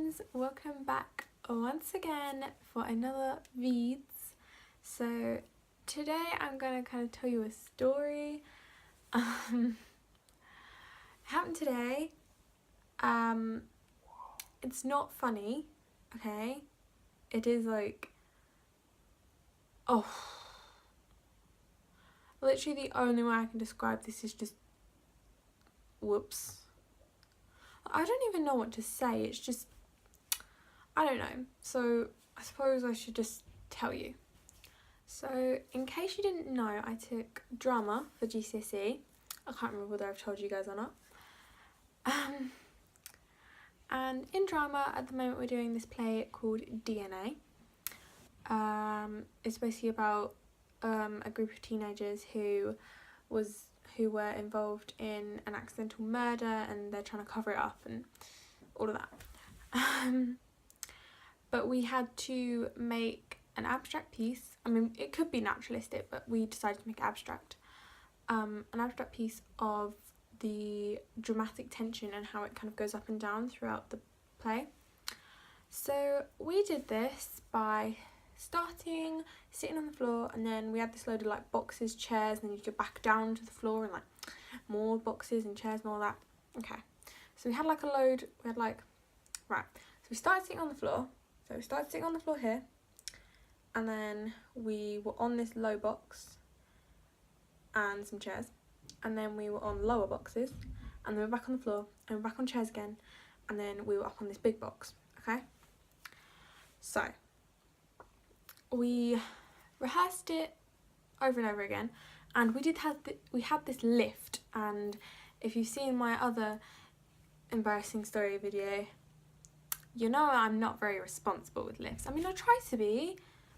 friends, welcome back once again for another VEDS. So today I'm going to kind of tell you a story. It happened today. It's not funny, okay? It is like, literally the only way I can describe this is just, whoops. I don't even know what to say, it's just, I don't know. So I suppose I should just tell you. So in case you didn't know, I took drama for GCSE. I can't remember whether I've told you guys or not. And in drama at the moment we're doing this play called DNA. It's basically about a group of teenagers who were involved in an accidental murder and they're trying to cover it up and all of that. But we had to make an abstract piece. I mean, it could be naturalistic, but we decided to make abstract. An abstract piece of the dramatic tension and how it kind of goes up and down throughout the play. So we did this by starting sitting on the floor, and then we had this load of like boxes, chairs, and then you go back down to the floor and like more boxes and chairs and all that. Okay, so we had like a load, right, so we started sitting on the floor. So we started sitting on the floor here, and then we were on this low box and some chairs, and then we were on lower boxes, and then we were back on the floor, and we were back on chairs again, and then we were up on this big box, okay? So we rehearsed it over and over again, and we had this lift, and if you've seen my other embarrassing story video, you know I'm not very responsible with lifts. I mean, I try to be,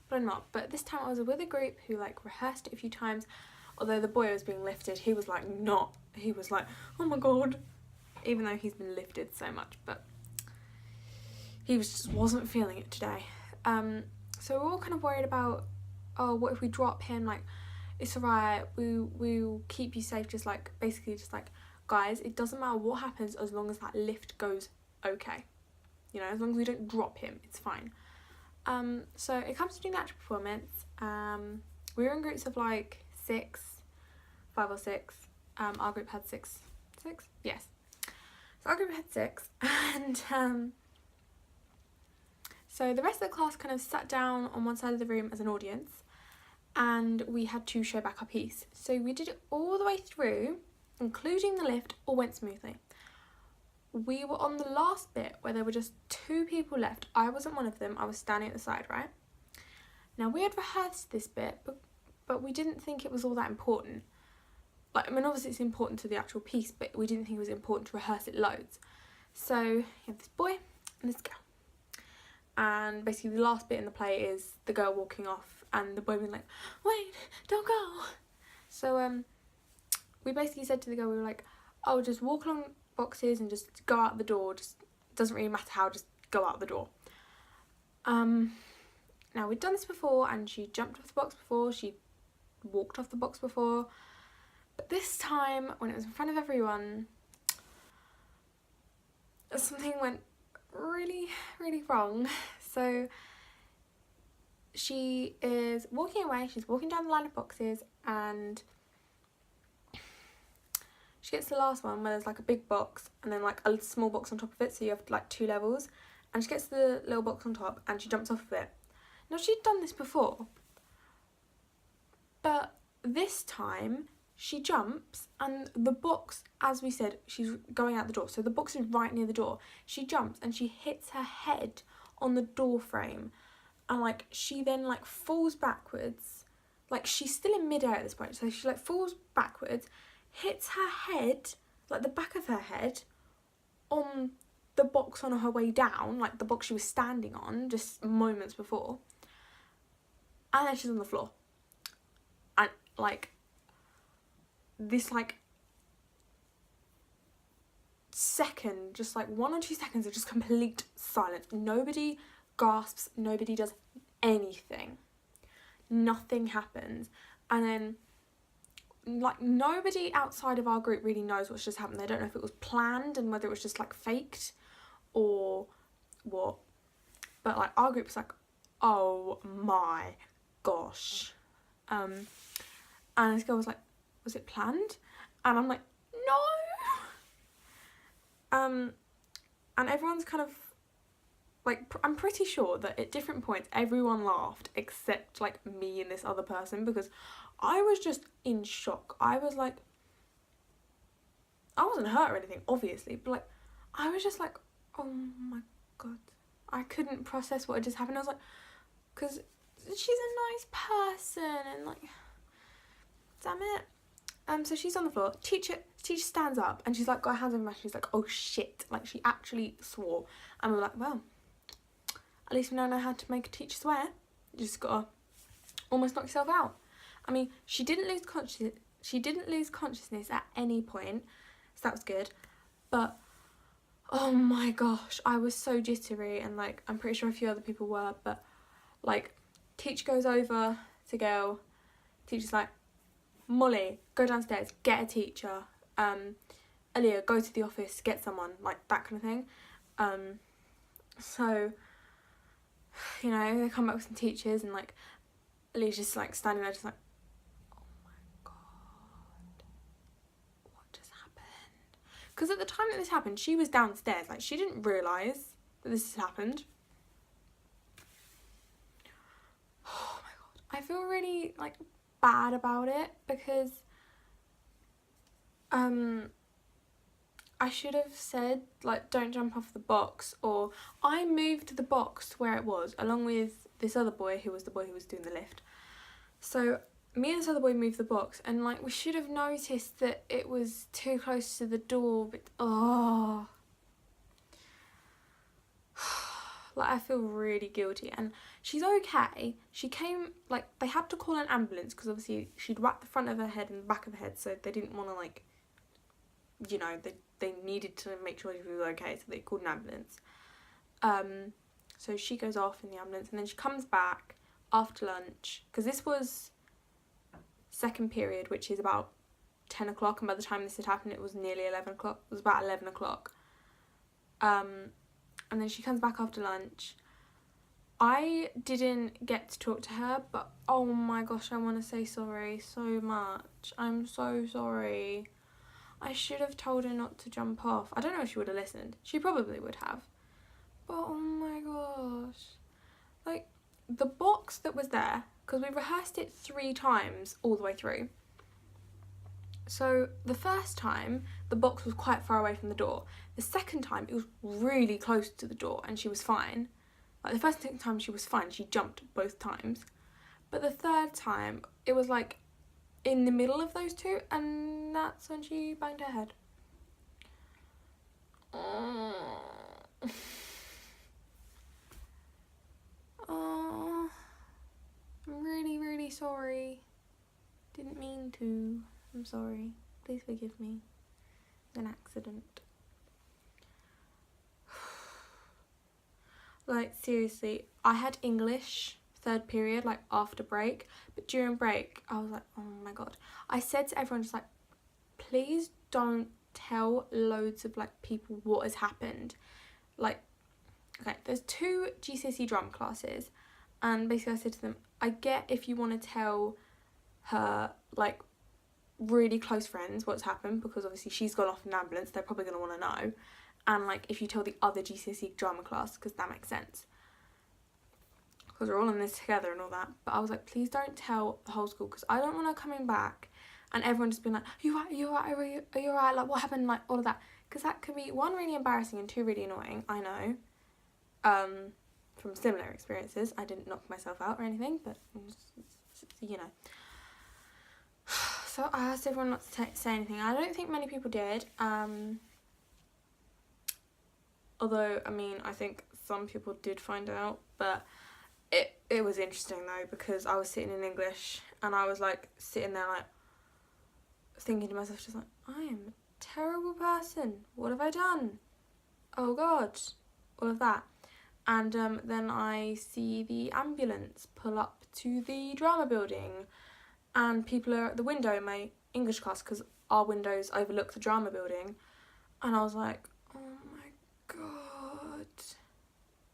but I'm not. But this time I was with a group who like rehearsed it a few times. Although the boy was being lifted, he was like, oh my god, even though he's been lifted so much, but he just wasn't feeling it today. So we're all kind of worried about, oh, what if we drop him? Like, it's alright, we'll keep you safe. Just like, basically just like, guys, it doesn't matter what happens as long as that lift goes okay. You know, as long as we don't drop him, it's fine. So it comes to doing the actual performance. We were in groups of like 5 or 6. Our group had six? Yes. So our group had 6, and so the rest of the class kind of sat down on one side of the room as an audience, and we had to show back our piece. So we did it all the way through, including the lift, all went smoothly. We were on the last bit where there were just 2 people left. I wasn't one of them, I was standing at the side, right? Now we had rehearsed this bit, but we didn't think it was all that important. Like, I mean, obviously it's important to the actual piece, but we didn't think it was important to rehearse it loads. So you have this boy and this girl. And basically the last bit in the play is the girl walking off and the boy being like, wait, don't go. So we basically said to the girl, we were like, oh, just walk along boxes and just go out the door. Just doesn't really matter how, just go out the door. Now we'd done this before, and she jumped off the box before, she walked off the box before, but this time when it was in front of everyone, something went really wrong. So she is walking away, she's walking down the line of boxes, and she gets to the last one where there's like a big box and then like a small box on top of it, so you have like 2 levels, and she gets to the little box on top and she jumps off of it. Now she'd done this before, but this time she jumps, and the box, as we said, she's going out the door, so the box is right near the door. She jumps and she hits her head on the door frame, and like she then like falls backwards, like she's still in midair at this point, so she like falls backwards, hits her head, like the back of her head, on the box on her way down, like the box she was standing on just moments before, and then she's on the floor. And like this like second, just like 1 or 2 seconds of just complete silence. Nobody gasps, nobody does anything, nothing happens. And then like nobody outside of our group really knows what's just happened. They don't know if it was planned and whether it was just like faked or what. But like our group was like, oh my gosh. And this girl was like, was it planned? And I'm like, no. And everyone's kind of like, I'm pretty sure that at different points everyone laughed except like me and this other person, because I was just in shock. I was like, I wasn't hurt or anything, obviously, but like I was just like, oh my god, I couldn't process what had just happened. I was like, because she's a nice person, and like, damn it. So she's on the floor. Teacher stands up, and she's like got her hands over her mouth. She's like, oh shit, like she actually swore. And we were like, well, at least we now know how to make a teacher swear. You just gotta almost knock yourself out. I mean, she didn't lose consciousness at any point, so that was good. But oh my gosh, I was so jittery, and like I'm pretty sure a few other people were. But like, teacher goes over to girl. Teacher's like, Molly, go downstairs, get a teacher. Aaliyah, go to the office, get someone, like that kind of thing. So, you know, they come back with some teachers, and like Aaliyah's just like standing there, just like, oh my god, what just happened? Because at the time that this happened, she was downstairs, like she didn't realise that this had happened. Oh my god, I feel really like bad about it, because I should have said like, don't jump off the box, or I moved the box where it was along with this other boy who was the boy who was doing the lift. So me and this other boy moved the box, and like we should have noticed that it was too close to the door, but like I feel really guilty. And she's okay. She came, like they had to call an ambulance because obviously she'd whacked the front of her head and the back of her head, so they didn't want to like, you know, they needed to make sure she was okay, so they called an ambulance. So she goes off in the ambulance, and then she comes back after lunch, because this was second period, which is about 10 o'clock, and by the time this had happened it was nearly 11 o'clock. It was about 11 o'clock. And then she comes back after lunch. I didn't get to talk to her, but oh my gosh, I want to say sorry so much. I'm so sorry. I should have told her not to jump off. I don't know if she would have listened. She probably would have. But oh my gosh. Like, the box that was there, because we rehearsed it 3 times all the way through. So the first time, the box was quite far away from the door. The second time, it was really close to the door, and she was fine. Like, the first time she was fine, she jumped both times. But the third time, it was like in the middle of those two, and that's when she banged her head. Oh, I'm really, really sorry. Didn't mean to. I'm sorry. Please forgive me. It's an accident. Like, seriously, I had English third period, like after break, but during break I was like, oh my god. I said to everyone, just like, please don't tell loads of like people what has happened. Like, okay, there's 2 GCSE drama classes, and basically I said to them, I get if you want to tell her like really close friends what's happened, because obviously she's gone off in an ambulance, they're probably going to want to know, and like if you tell the other GCSE drama class, because that makes sense, because we're all in this together and all that. But I was like, please don't tell the whole school, because I don't want her coming back and everyone just being like, are you right, are you right, like what happened, like all of that, because that could be 1, really embarrassing, and 2, really annoying. I know, from similar experiences. I didn't knock myself out or anything, but you know. So I asked everyone not to say anything. I don't think many people did, although I mean I think some people did find out. But it was interesting though, because I was sitting in English and I was like sitting there like thinking to myself, just like, I am a terrible person, what have I done, oh god, all of that. And then I see the ambulance pull up to the drama building, and people are at the window in my English class, because our windows overlook the drama building, and I was like, oh my god,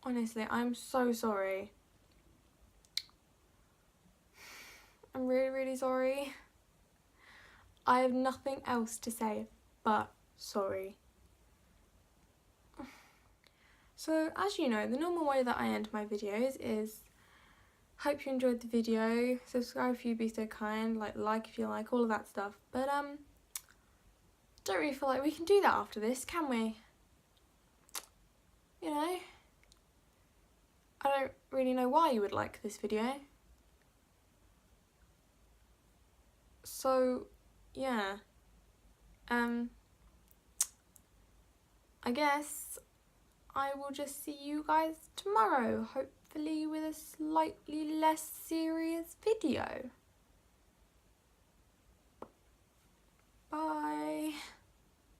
Honestly, I'm so sorry. I'm really, really sorry. I have nothing else to say but sorry. So, as you know, the normal way that I end my videos is hope you enjoyed the video, subscribe if you'd be so kind, like if you like, all of that stuff. But don't really feel like we can do that after this, can we? You know? I don't really know why you would like this video. So, yeah. I guess I will just see you guys tomorrow, hopefully with a slightly less serious video. Bye.